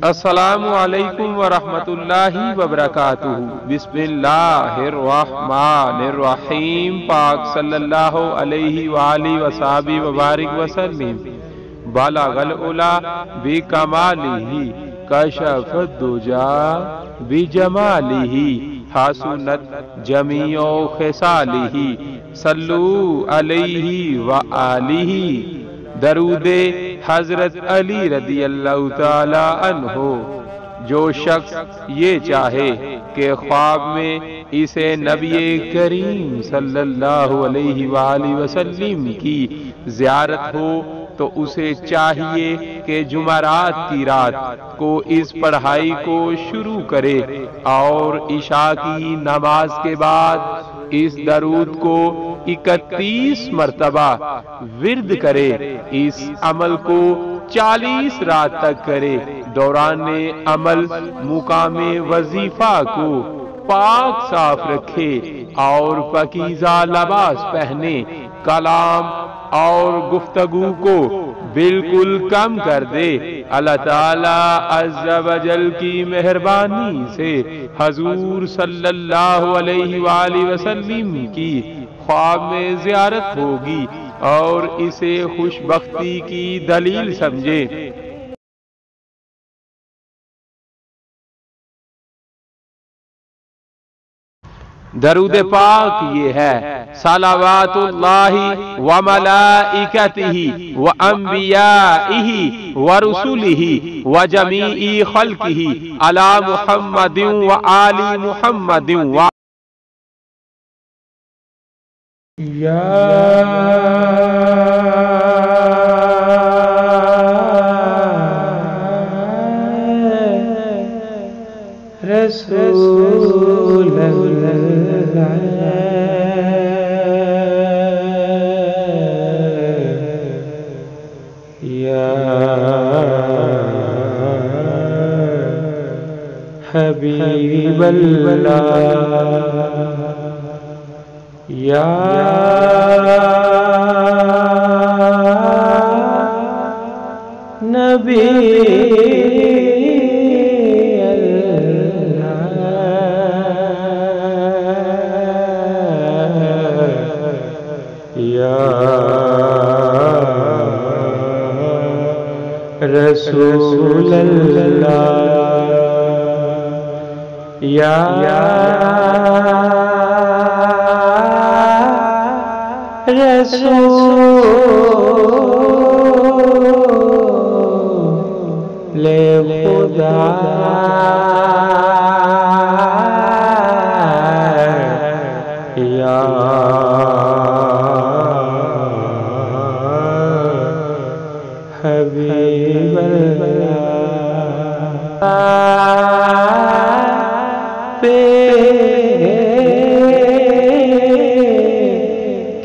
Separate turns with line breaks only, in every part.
السلام علیکم ورحمۃ اللہ وبرکاتہ۔ بسم اللہ الرحمن الرحیم۔ پاک صلی اللہ علیہ وآلہ وصحبہ وبارک وسلم۔ بلغ العلا بکمالہ کشف الدجا بجمالہ حسنت جمیع خصالہ صلو علیہ وآلہ۔ درود حضرت علی رضی اللہ تعالی عنہ۔ جو شخص یہ چاہے کہ خواب میں اسے نبی کریم صلی اللہ علیہ وآلہ وسلم کی زیارت ہو تو اسے چاہیے کہ جمعرات کی رات کو اس پڑھائی کو شروع کرے اور عشاء کی نماز کے بعد اس درود کو 31 مرتبہ ورد کرے۔ اس عمل کو 40 رات تک کرے۔ دوران عمل مقام وظیفہ کو پاک صاف رکھے اور پاکیزہ لباس پہنے۔ کلام اور گفتگو کو بالکل کم کر دے۔ اللہ تعالیٰ عز و جل کی مہربانی سے حضور صلی اللہ علیہ وآلہ وسلم کی خواب میں زیارت ہوگی اور اسے خوش بختی کی دلیل سمجھے۔ درود پاک یہ ہے: صلوات اللہ و ملائکتہ و انبیائہ و رسولہ و جمیع خلقہ علی محمد و آل محمد و رسول اللہ یا حبیب اللہ یا نبی رسول اللہ یا رسول خدا یا حبیب اللہ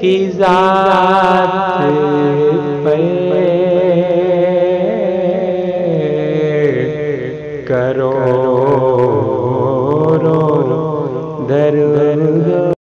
کی ذات پہ کرو درود